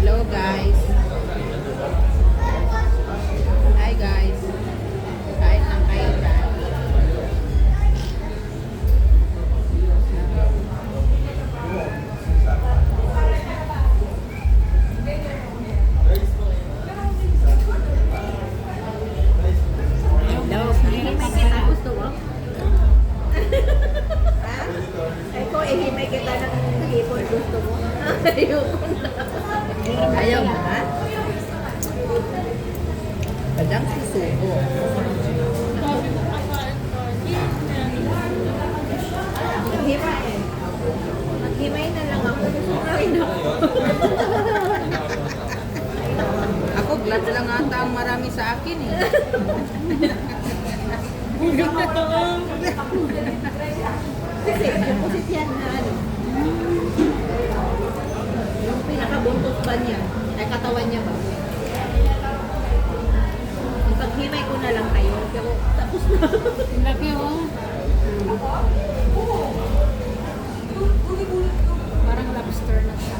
Hello guys. Hi guys. Kain lang kayo dyan. Hello. Ihimay kita, gusto mo? Ay ko, ihimay kita ng hipon, gusto mo? Ayoko na. Ayaw mo ha? Padang susuko. Maghimay. Maghimay na lang ako. Gusto na rin ako. Ako glad lang ata ang marami sa akin eh. Kasi, deposit yan na ano. Yung pinakabuntot ba niya? Ay, katawan niya ba? Ipaghimay ko na lang kayo. Pero, tapos na. Laki oh. Parang lobster na siya.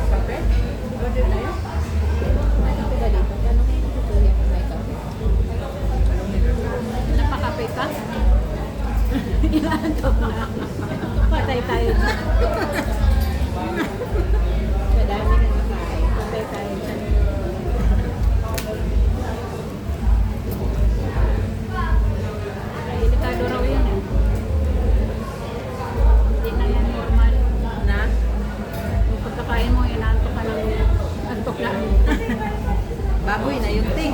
Kape? Order na yun? May kape ba dito? Tanong mo yung tutuloy kung may kape. Napakape ka? Inaantok na. Patay tayo dyan. Madami na nakain. Patay tayo dyan. Delikado raw yun eh. Hindi na yan normal. Na? Yung pagkakain mo, inaantok ka ng antok na. Baboy na yung ting.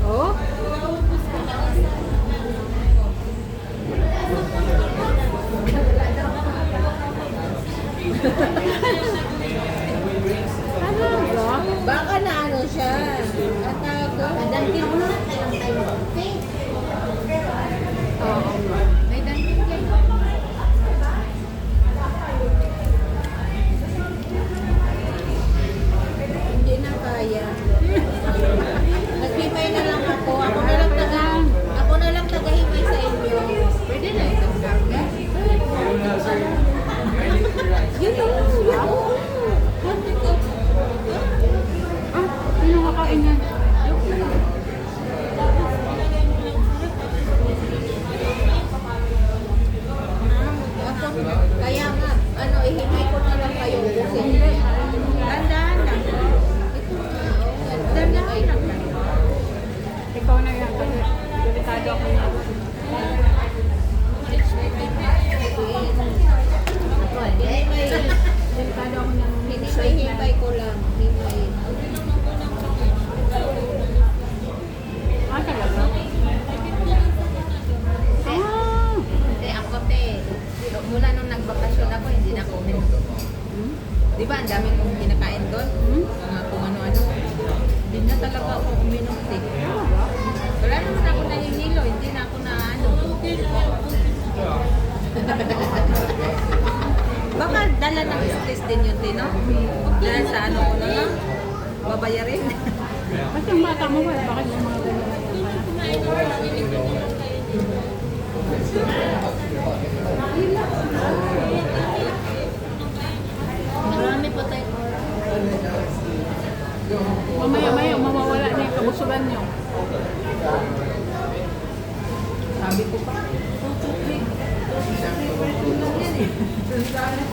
Oh? Ano ba? Baka na ano siya. At ako. Adantin mo na tayo tayo. Oo. May dantin kayo. Hindi na kaya. Naghimay na lang ako. Ako na lang tagahimay sa inyo. Pwede na isang karga. Yun lang. Ah, sino kakain yan? Ako, kaya nga, ano, ihimay ko na lang kayo kasi Tandaan lang. ito nga, oh, dandahan lang. Ikaw na yan kasi delikado ako yan. Delikado ako ng Hinimay ko lang. Himay. Ah, talaga? Ah! Hindi, ako te. Mula nung nagbakasyon ako, hindi na ako uminom. Hmm? Di ba, ang dami kong kinakain doon? Hmm? Mga kung ano-ano. Hindi na talaga ako uminom te. Wala naman ako nanginilo, hindi na ako na ano. Baka dala ng stress din yun, te, no? Dahil sa ano ko na lang, babayarin. Kasi yung bata mo, bakit yung mga ganyan? Marami pa tayo. Mamaya-maya, mawawala na yung kabusugan nyo. Sabi ko pa.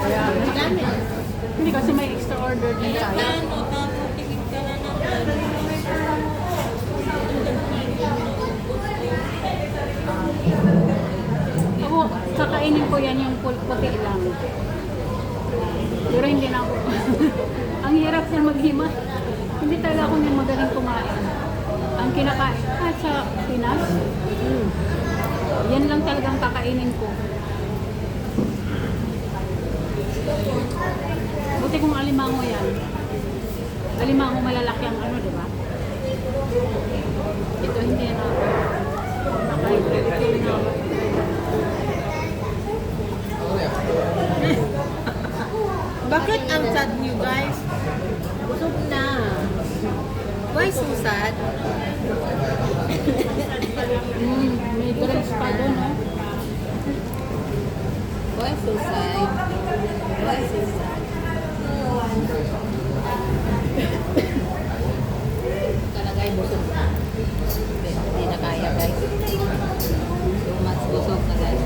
Kaya, Madami. hindi kasi may extra order din tayo. Ako, kakainin ko yan yung puti lang. Pero hindi na ako. Ang hirap niya maghima. Hindi talaga ako yung magaling kumain. Ang kinakain, sa Pinas, yan lang talagang kakainin ko. Buti kung alimango yan. Alimango malalaki ang ano, di ba? Ito hindi na. Ito na. Bakit ang sad niyo guys? Busog na. Why so sad? May drinks pa doon, no? Why so sad? Why so sad? Talaga ay busog na. Hindi na kaya guys. Too much busog na guys.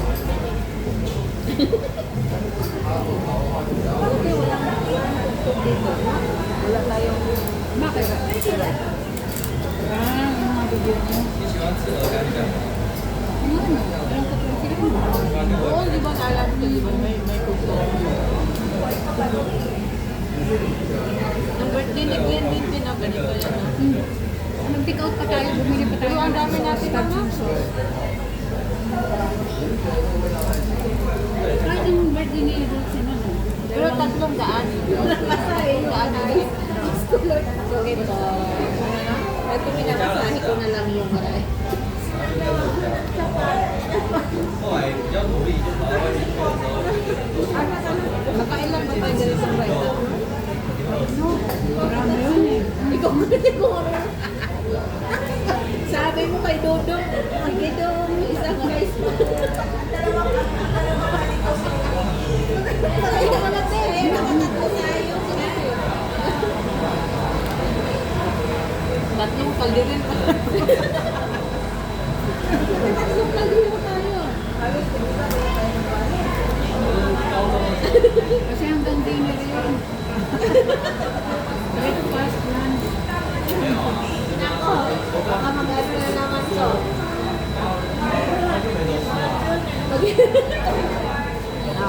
Okay, walang busog dito. Wala tayong... Bakit? Ah, yung mga video mo. Ano? Walang kapansin mo. Oo, di ba alam ko, di ba may kuko. Ang birthday ni Glenn din ganito yan. Nag-take out pa tayo, bumili pa tayo. Pero ang dami natin, ano? Kahit yung birthday ni Dulce na, no? Pero 300. 300 na rin. Okay po. Ito pinakasahe ko na lang yung maray. Makailan ba tayo dito sa rice? No, marami yun eh. Ikaw mo siguro. Sabi mo kay Dodong, sige Dong, isang rice mo. Ay, nakalate. Nakatatlo tayo. Tatlong kaldirin pa. Tatlong kaldirin tayo. Kasi hanggang dinner yun. Breakfast, lunch. Nako, baka mag-ano na naman to.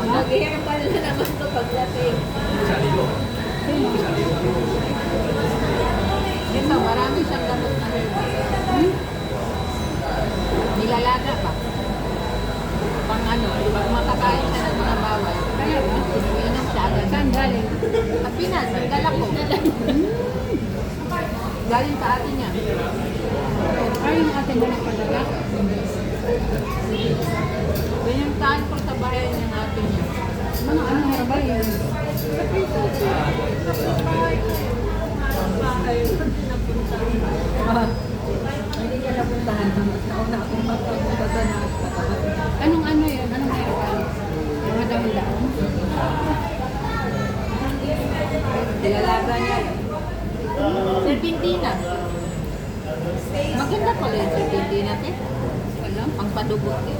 Mag-ihirap pa na naman to pagdating. Ito, marami siyang gamot na nilalaga pa. Pang ano, pag makakain siya ng mga bawal. Kaya ba? Inom siya agad. Saan galing? Sa Pinas, ang dala ko. Galing sa atin niya. Ay, yung ating na nagpadala. Binuntahan ko sa bahay ng atin niya. Mga ano herbal yun? Hindi niya napuntahan. Nauna akong magpunta sa nakatapat. Anong ano yun? Anong herbal? Mga dahon-dahon? Nilalaga niya. Serpentina. Maganda pala yung serpentina, te. Alam? Ang padugot, eh.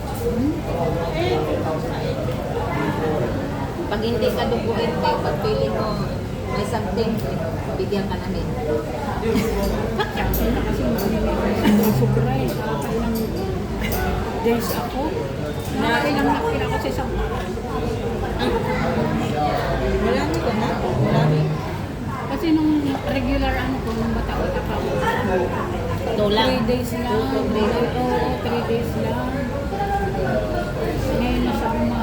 Pag hindi ka duguin, te, pag feeling mo may something, bigyan ka namin. Kasi na kasi mga surprise. Nakakailang days ako. Nakakailang nakira ko sa isang araw. Marami ka na? Marami? Kasi nung regular ano ko, nung bata-bata pa ako. Ito lang. 3 days lang. Oo, 3 days lang. Ngayon nasa mga